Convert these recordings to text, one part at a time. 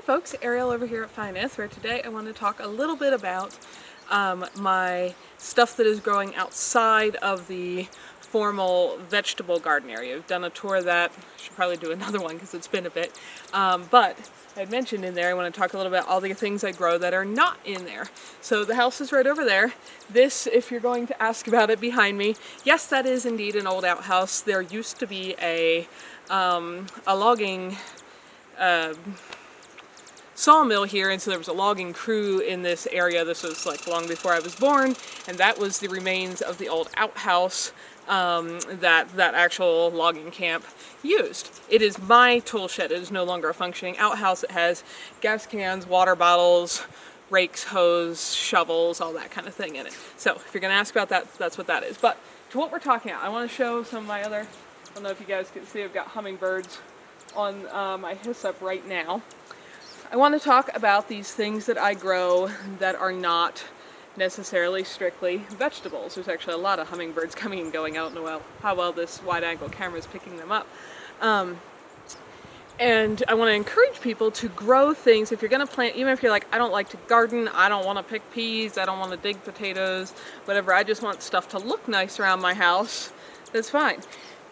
folks, Ariel over here at Nyth, where today I want to talk a little bit about my stuff that is growing outside of the formal vegetable garden area. I've done a tour of that. I should probably do another one because it's been a bit. But I had mentioned in there I want to talk a little bit about all the things I grow that are not in there. So the house is right over there. This, if you're going to ask about it, behind me, yes, that is indeed an old outhouse. There used to be a logging sawmill here, and so there was a logging crew in this area. This was like long before I was born, and that was the remains of the old outhouse that actual logging camp used. It is my tool shed. It is no longer a functioning outhouse. It has gas cans, water bottles, rakes, hose, shovels, all that kind of thing in it. So if you're going to ask about that, that's what that is. But to what we're talking about, I want to show some of my other, I don't know if you guys can see, I've got hummingbirds on my hyssop right now. I want to talk about these things that I grow that are not necessarily strictly vegetables. There's actually a lot of hummingbirds coming and going. I don't know how well this wide-angle camera is picking them up. And I want to encourage people to grow things. If you're going to plant, even if you're like, I don't like to garden, I don't want to pick peas, I don't want to dig potatoes, whatever, I just want stuff to look nice around my house, that's fine.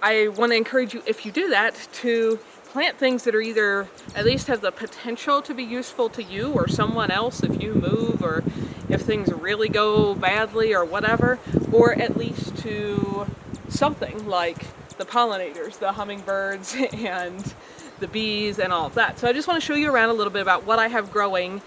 I want to encourage you, if you do that, to plant things that are either at least have the potential to be useful to you or someone else if you move, or if things really go badly or whatever, or at least to something like the pollinators, the hummingbirds and the bees and all of that. So I just want to show you around a little bit about what I have growing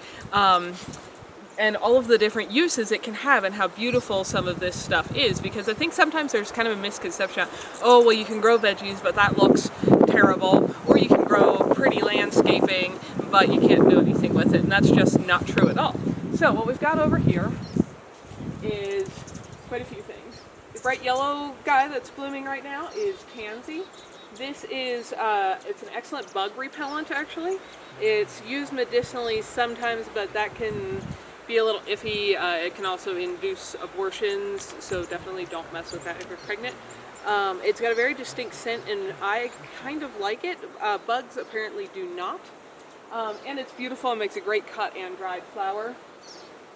and all of the different uses it can have and how beautiful some of this stuff is, because I think sometimes there's kind of a misconception, oh well, you can grow veggies but that looks terrible, or you can grow pretty landscaping but you can't do anything with it, and that's just not true at all. So what we've got over here is quite a few things. The bright yellow guy that's blooming right now is tansy. This is it's an excellent bug repellent actually. It's used medicinally sometimes, but that can be a little iffy. It can also induce abortions, so definitely don't mess with that if you're pregnant. It's got a very distinct scent, and I kind of like it. Bugs apparently do not. And it's beautiful and makes a great cut and dried flower.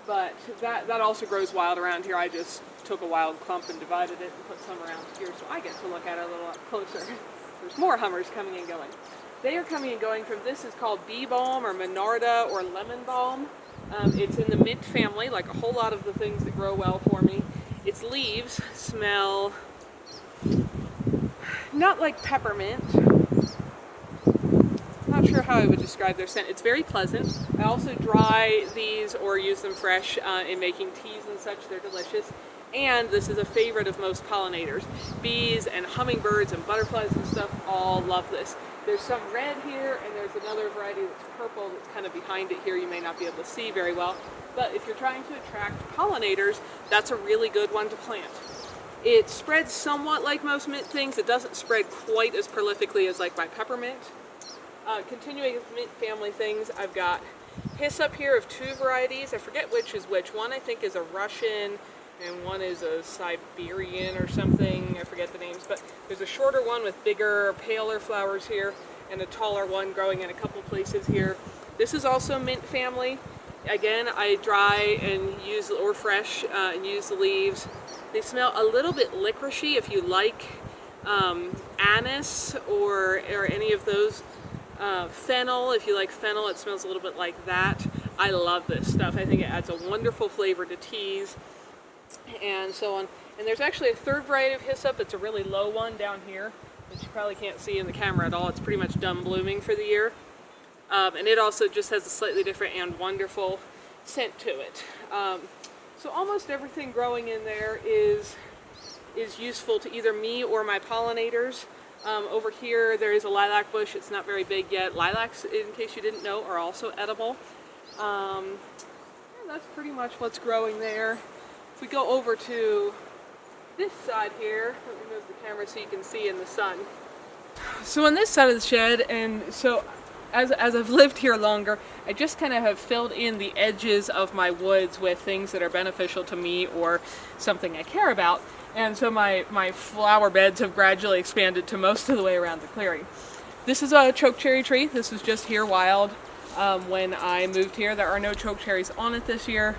But that also grows wild around here. I just took a wild clump and divided it and put some around here, so I get to look at it a little up closer. There's more hummers coming and going. They are coming and going from, this is called bee balm or monarda or lemon balm. It's in the mint family, like a whole lot of the things that grow well for me. Its leaves smell not like peppermint. Not sure how I would describe their scent. It's very pleasant. I also dry these or use them fresh in making teas and such. They're delicious. And this is a favorite of most pollinators. Bees and hummingbirds and butterflies and stuff all love this. There's some red here, and there's another variety that's purple that's kind of behind it here. You may not be able to see very well. But if you're trying to attract pollinators, that's a really good one to plant. It spreads somewhat like most mint things. It doesn't spread quite as prolifically as like my peppermint. Continuing with mint family things, I've got hyssop here of two varieties. I forget which is which. One I think is a Russian, and one is a Siberian or something. I forget the names, but there's a shorter one with bigger, paler flowers here, and a taller one growing in a couple places here. This is also mint family. Again, I dry and use, or fresh, and use the leaves. They smell a little bit licoricey. If you like anise or any of those, fennel, if you like fennel, it smells a little bit like that. I love this stuff. I think it adds a wonderful flavor to teas and so on. And there's actually a third variety of hyssop. It's a really low one down here that you probably can't see in the camera at all. It's pretty much done blooming for the year. And it also just has a slightly different and wonderful scent to it. So almost everything growing in there is useful to either me or my pollinators. Over here there is a lilac bush. It's not very big yet. Lilacs, in case you didn't know, are also edible. And that's pretty much what's growing there. If we go over to this side here, let me move the camera so you can see in the sun. So on this side of the shed, and so as I've lived here longer, I just kind of have filled in the edges of my woods with things that are beneficial to me or something I care about. And so my flower beds have gradually expanded to most of the way around the clearing. This is a chokecherry tree. This was just here wild. when I moved here. There are no chokecherries on it this year,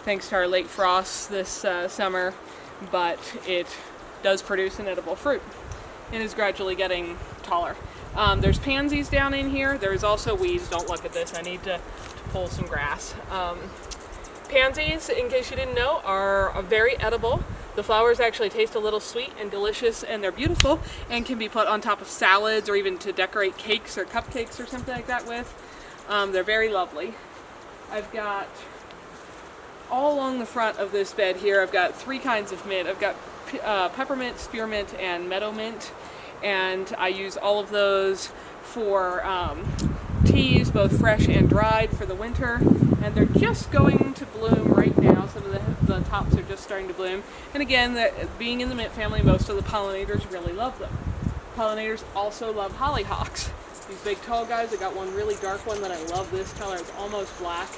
thanks to our late frosts this summer, but it does produce an edible fruit and is gradually getting taller. There's pansies down in here. There's also weeds. Don't look at this. I need to pull some grass. Pansies, in case you didn't know, are very edible. The flowers actually taste a little sweet and delicious, and they're beautiful and can be put on top of salads or even to decorate cakes or cupcakes or something like that with. They're very lovely. I've got, all along the front of this bed here, I've got 3 kinds of mint. I've got peppermint, spearmint, and meadowmint, and I use all of those for teas, both fresh and dried, for the winter, and they're just going to bloom right now. Some of the tops are just starting to bloom, and again, being in the mint family, most of the pollinators really love them. Pollinators also love hollyhocks. These big tall guys. I got one really dark one that I love this color. It's almost black,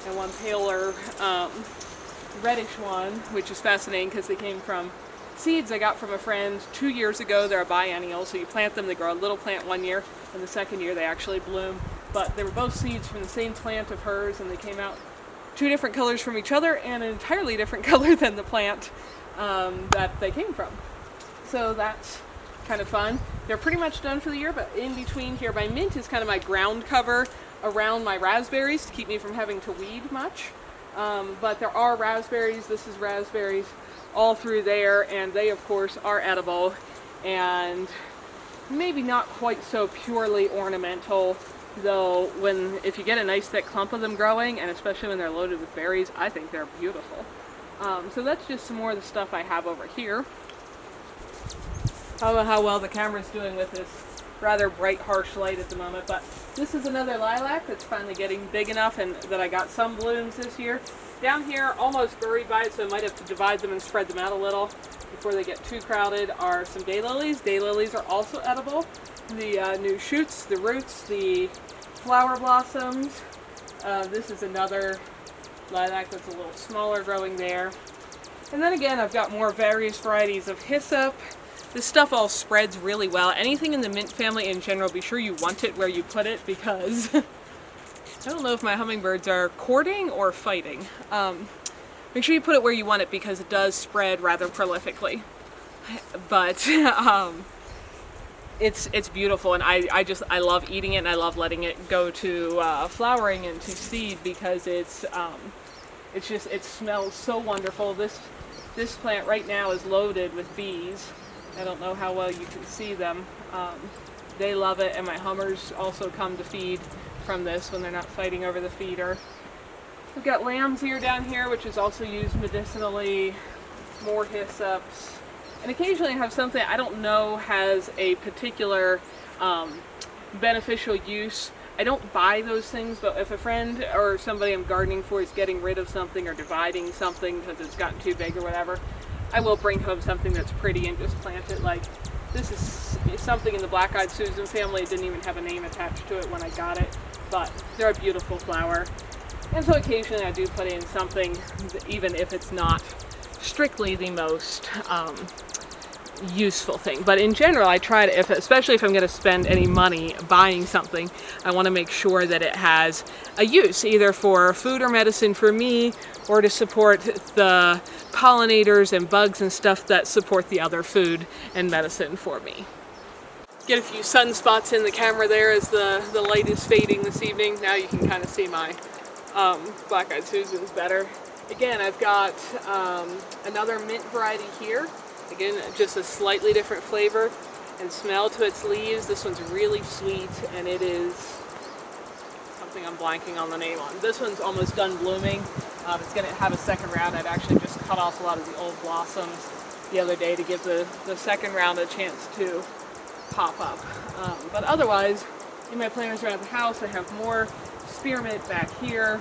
and one paler reddish one, which is fascinating because they came from seeds I got from a friend 2 years ago. They're a biennial, so you plant them, they grow a little plant 1 year, and the second year they actually bloom. But they were both seeds from the same plant of hers, and they came out 2 different colors from each other and an entirely different color than the plant that they came from. So that's kind of fun. They're pretty much done for the year, but in between here, my mint is kind of my ground cover around my raspberries to keep me from having to weed much. But there are raspberries, this is raspberries, all through there, and they of course are edible and maybe not quite so purely ornamental, though if you get a nice thick clump of them growing, and especially when they're loaded with berries, I think they're beautiful. So that's just some more of the stuff I have over here. I don't know how well the camera's doing with this rather bright, harsh light at the moment, but this is another lilac that's finally getting big enough and that I got some blooms this year. Down here, almost buried by it, so I might have to divide them and spread them out a little before they get too crowded, are some daylilies. Daylilies are also edible. The new shoots, the roots, the flower blossoms. This is another lilac that's a little smaller growing there. And then again, I've got more various varieties of hyssop. This stuff all spreads really well. Anything in the mint family in general, be sure you want it where you put it, because I don't know if my hummingbirds are courting or fighting. Make sure you put it where you want it because it does spread rather prolifically. But it's beautiful, and I love eating it, and I love letting it go to flowering and to seed, because it smells so wonderful. This plant right now is loaded with bees. I don't know how well you can see them. They love it, and my hummers also come to feed from this when they're not fighting over the feeder. We've got lamb's ear down here, which is also used medicinally, more hyssops, and occasionally I have something I don't know has a particular beneficial use. I don't buy those things, but if a friend or somebody I'm gardening for is getting rid of something or dividing something because it's gotten too big or whatever, I will bring home something that's pretty and just plant it. Like, this is something in the black-eyed Susan family. It didn't even have a name attached to it when I got it, but they're a beautiful flower. And so occasionally I do put in something, even if it's not strictly the most useful thing. But in general, I try to, especially if I'm going to spend any money buying something, I want to make sure that it has a use, either for food or medicine for me, or to support the pollinators and bugs and stuff that support the other food and medicine for me. Get a few sunspots in the camera there as the light is fading this evening. Now you can kind of see my black-eyed Susans better. Again, I've got another mint variety here. Again, just a slightly different flavor and smell to its leaves. This one's really sweet, and it is something I'm blanking on the name on. This one's almost done blooming. It's going to have a second round. I'd actually just cut off a lot of the old blossoms the other day to give the second round a chance to pop up. But otherwise, in my planters around the house, I have more spearmint back here.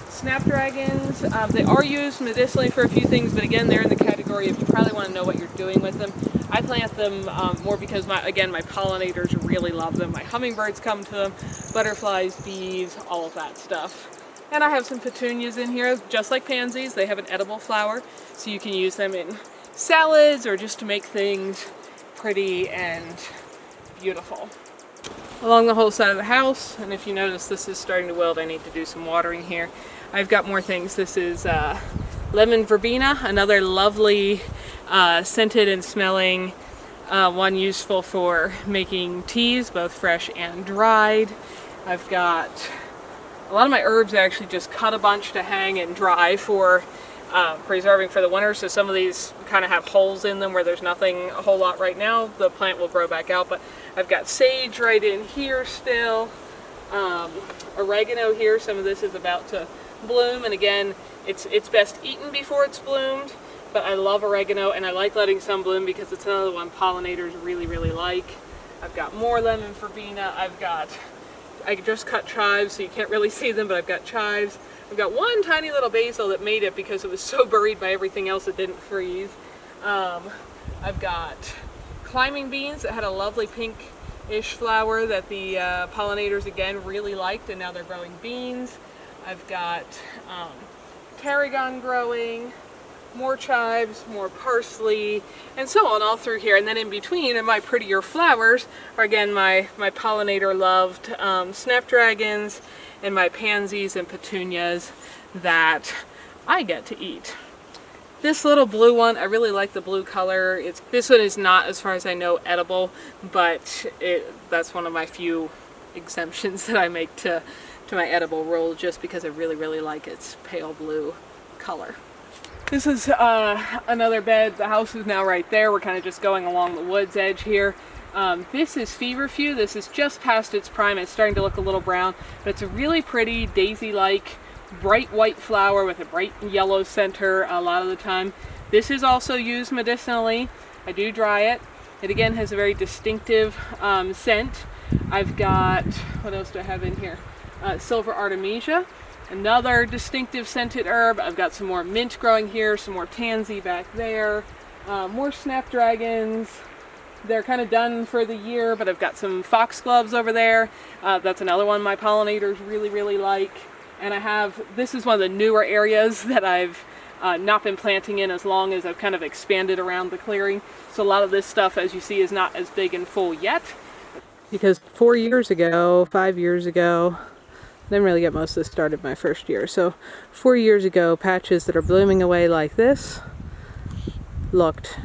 Snapdragons, they are used medicinally for a few things, but again, they're in the category of you probably want to know what you're doing with them. I plant them more because, my pollinators really love them. My hummingbirds come to them, butterflies, bees, all of that stuff. And I have some petunias in here, just like pansies. They have an edible flower, so you can use them in salads or just to make things pretty and beautiful. along the whole side of the house. And if you notice, this is starting to wilt. I need to do some watering here. I've got more things. This is lemon verbena, another lovely scented and smelling one useful for making teas, both fresh and dried. I've got a lot of my herbs. I actually just cut a bunch to hang and dry for preserving for the winter. So some of these kind of have holes in them where there's nothing a whole lot right now. The plant will grow back out, but I've got sage right in here still. Oregano here. Some of this is about to bloom, and again, it's best eaten before it's bloomed. But I love oregano, and I like letting some bloom because it's another one pollinators really like. I've got more lemon verbena. I just cut chives, so you can't really see them, but I've got chives. I've got one tiny little basil that made it because it was so buried by everything else it didn't freeze. I've got climbing beans that had a lovely pink-ish flower that the pollinators again really liked, and now they're growing beans. I've got tarragon growing, more chives, more parsley, and so on all through here. And then in between, and my prettier flowers, are again my pollinator loved snapdragons and my pansies and petunias that I get to eat. This little blue one, I really like the blue color. This one is not, as far as I know, edible, but that's one of my few exemptions that I make to my edible rule, just because I really like its pale blue color. This is another bed. The house is now right there. We're kind of just going along the woods edge here. This is Feverfew. This is just past its prime. It's starting to look a little brown, but it's a really pretty daisy-like bright white flower with a bright yellow center a lot of the time. This is also used medicinally. I do dry it. It again has a very distinctive scent. I've got, what else do I have in here? Silver Artemisia, another distinctive scented herb. I've got some more mint growing here, some more tansy back there, more snapdragons. They're kind of done for the year, but I've got some foxgloves over there. That's another one my pollinators really like. And this is one of the newer areas that I've not been planting in as long as I've kind of expanded around the clearing. So a lot of this stuff, as you see, is not as big and full yet. Because 5 years ago, I didn't really get most of this started my first year. So 4 years ago, patches that are blooming away like this looked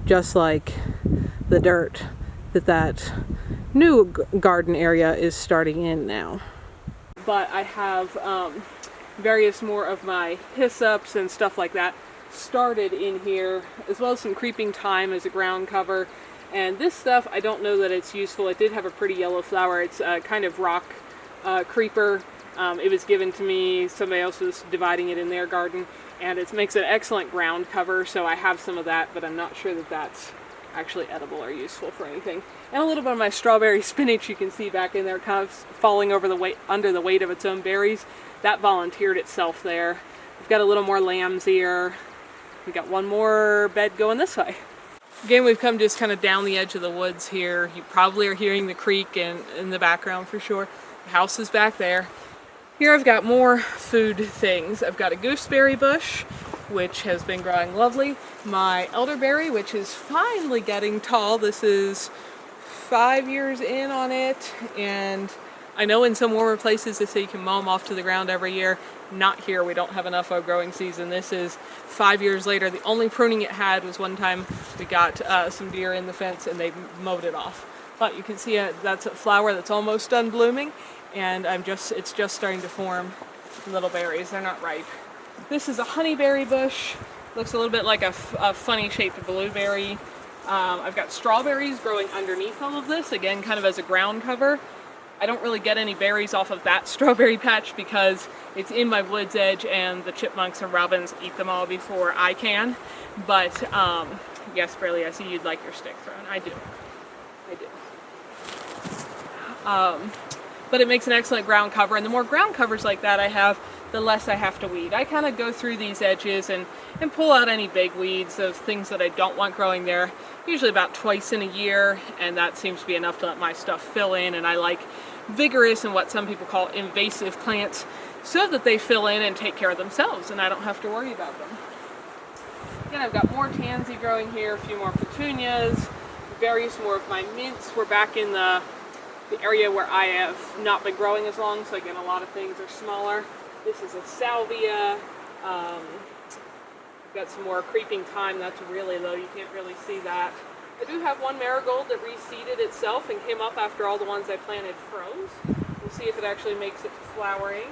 just like the dirt that new garden area is starting in now. But I have various more of my hyssops and stuff like that started in here, as well as some creeping thyme as a ground cover. And this stuff, I don't know that it's useful. It did have a pretty yellow flower. It's a kind of rock creeper. It was given to me. Somebody else was dividing it in their garden, and it makes an excellent ground cover, so I have some of that, but I'm not sure that that's actually edible or useful for anything. And a little bit of my strawberry spinach you can see back in there, kind of falling over under the weight of its own berries. That volunteered itself there. We've got a little more lamb's ear. We got one more bed going this way. Again, we've come just kind of down the edge of the woods here. You probably are hearing the creek in the background for sure. The house is back there. Here I've got more food things. I've got a gooseberry bush, which has been growing lovely. My elderberry, which is finally getting tall. This is 5 years in on it, and I know in some warmer places they say you can mow them off to the ground every year. Not here. We don't have enough of growing season. This is 5 years later. The only pruning it had was one time we got some deer in the fence and they mowed it off. But you can see that's a flower that's almost done blooming, and it's just starting to form little berries. They're not ripe. This is a honeyberry bush. Looks a little bit like a funny shaped blueberry. I've got strawberries growing underneath all of this, again kind of as a ground cover. I don't really get any berries off of that strawberry patch because it's in my woods edge and the chipmunks and robins eat them all before I can. But yes, Briley, I see you'd like your stick thrown. I do. But it makes an excellent ground cover, and the more ground covers like that I have, the less I have to weed. I kind of go through these edges and pull out any big weeds of things that I don't want growing there, usually about twice in a year, and that seems to be enough to let my stuff fill in. And I like vigorous and what some people call invasive plants so that they fill in and take care of themselves and I don't have to worry about them. Again, I've got more tansy growing here, a few more petunias, various more of my mints. We're back in the the area where I have not been growing as long, so again, a lot of things are smaller. This is a Salvia. Got some more creeping thyme. That's really low. You can't really see that. I do have one marigold that reseeded itself and came up after all the ones I planted froze. We'll see if it actually makes it to flowering.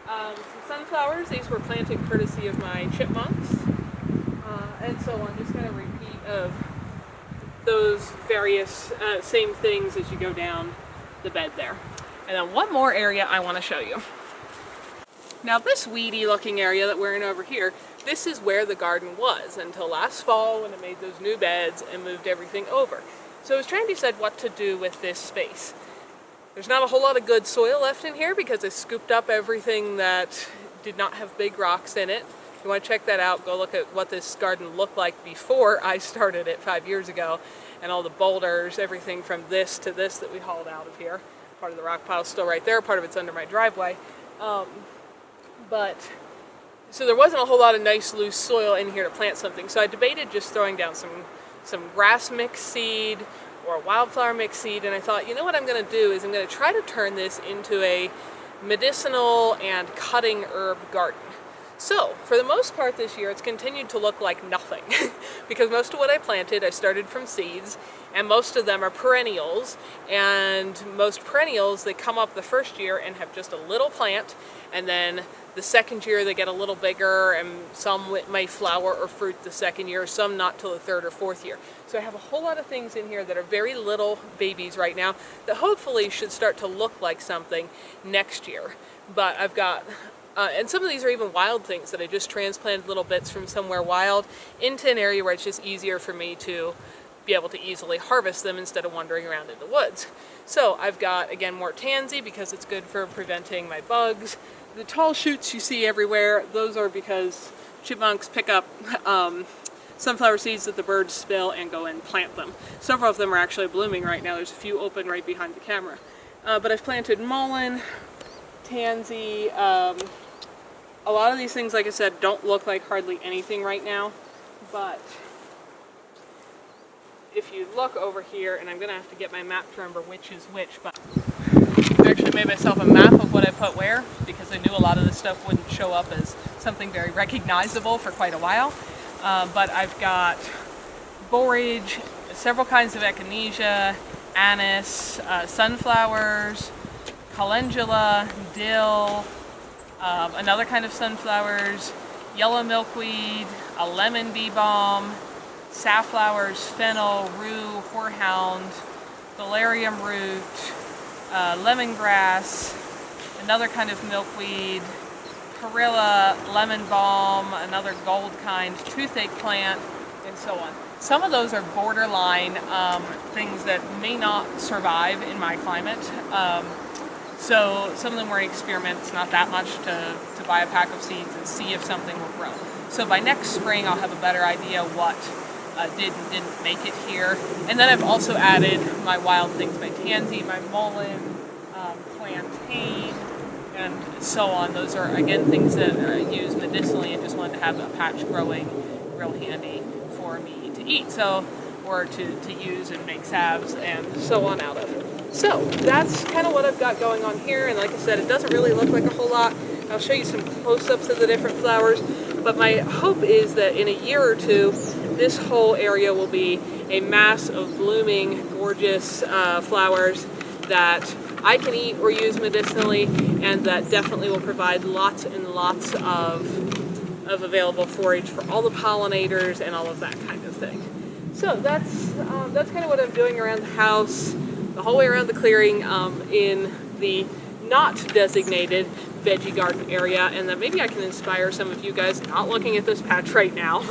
Some sunflowers. These were planted courtesy of my chipmunks. And so on. Just kind of repeat of those various same things as you go down the bed there. And then one more area I want to show you. Now this weedy looking area that we're in over here, this is where the garden was until last fall when I made those new beds and moved everything over. So I was trying to decide what to do with this space. There's not a whole lot of good soil left in here because I scooped up everything that did not have big rocks in it. If you want to check that out, go look at what this garden looked like before I started it 5 years ago, and all the boulders, everything from this to this that we hauled out of here. Part of the rock pile is still right there, part of it's under my driveway. So there wasn't a whole lot of nice loose soil in here to plant something. So I debated just throwing down some grass mix seed or wildflower mix seed, and I thought, you know what I'm going to do is I'm going to try to turn this into a medicinal and cutting herb garden. So for the most part this year it's continued to look like nothing because most of what I planted I started from seeds, and most of them are perennials, and most perennials they come up the first year and have just a little plant, and then the second year they get a little bigger, and some may flower or fruit the second year, some not till the third or fourth year. So I have a whole lot of things in here that are very little babies right now that hopefully should start to look like something next year. But I've got and some of these are even wild things that I just transplanted little bits from somewhere wild into an area where it's just easier for me to be able to easily harvest them instead of wandering around in the woods. So I've got, again, more tansy because it's good for preventing my bugs. The tall shoots you see everywhere, those are because chipmunks pick up sunflower seeds that the birds spill and go and plant them. Several of them are actually blooming right now. There's a few open right behind the camera. But I've planted mullein, tansy. A lot of these things, like I said, don't look like hardly anything right now, but if you look over here, and I'm going to have to get my map to remember which is which, but I actually made myself a map of what I put where because I knew a lot of this stuff wouldn't show up as something very recognizable for quite a while. But I've got borage, several kinds of echinacea, anise, sunflowers, calendula, dill, another kind of sunflowers, yellow milkweed, a lemon bee balm, safflowers, fennel, rue, horehound, valerian root, lemongrass, another kind of milkweed, perilla, lemon balm, another gold kind, toothache plant, and so on. Some of those are borderline things that may not survive in my climate. So some of them were experiments, not that much to buy a pack of seeds and see if something will grow. So by next spring I'll have a better idea what did and didn't make it here. And then I've also added my wild things, my tansy, my mullein, plantain, and so on. Those are, again, things that I use medicinally and just wanted to have a patch growing real handy for me to eat, or to use and make salves and so on out of. So that's kind of what I've got going on here, and like I said, it doesn't really look like a whole lot. I'll show you some close-ups of the different flowers, but my hope is that in a year or two, this whole area will be a mass of blooming, gorgeous flowers that I can eat or use medicinally, and that definitely will provide lots and lots of available forage for all the pollinators and all of that kind of thing. So that's kind of what I'm doing around the house, the whole way around the clearing, in the not designated veggie garden area, and that maybe I can inspire some of you guys not looking at this patch right now,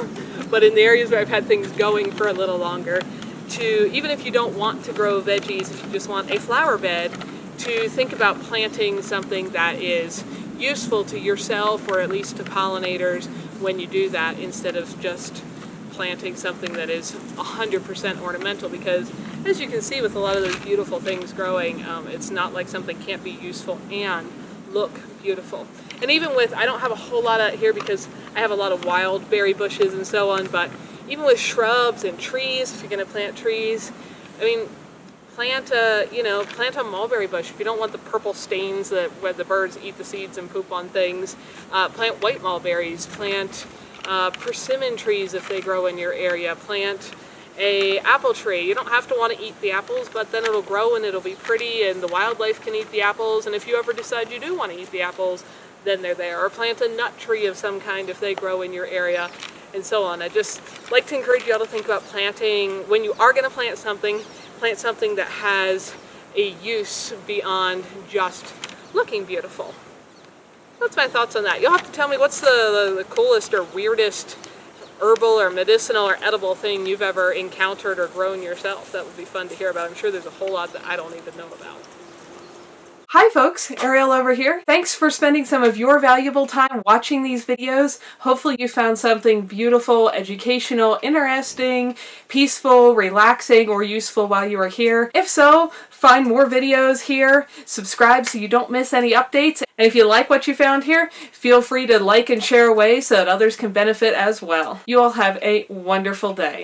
but in the areas where I've had things going for a little longer, to, even if you don't want to grow veggies, if you just want a flower bed, to think about planting something that is useful to yourself or at least to pollinators when you do that, instead of just planting something that is 100% ornamental, because as you can see with a lot of those beautiful things growing, it's not like something can't be useful and look beautiful. And even with, I don't have a whole lot out here because I have a lot of wild berry bushes and so on, but even with shrubs and trees, if you're going to plant trees, I mean, plant plant a mulberry bush. If you don't want the purple stains that where the birds eat the seeds and poop on things, plant white mulberries, plant persimmon trees if they grow in your area, plant a apple tree. You don't have to want to eat the apples, but then it'll grow and it'll be pretty and the wildlife can eat the apples, and if you ever decide you do want to eat the apples, then they're there. Or plant a nut tree of some kind if they grow in your area, and so on. I just like to encourage you all to think about planting, when you are going to plant something that has a use beyond just looking beautiful. That's my thoughts on that. You'll have to tell me what's the coolest or weirdest herbal or medicinal or edible thing you've ever encountered or grown yourself. That would be fun to hear about. I'm sure there's a whole lot that I don't even know about. Hi folks, Ariel over here. Thanks for spending some of your valuable time watching these videos. Hopefully you found something beautiful, educational, interesting, peaceful, relaxing, or useful while you are here. If so, find more videos here, subscribe so you don't miss any updates, and if you like what you found here, feel free to like and share away so that others can benefit as well. You all have a wonderful day.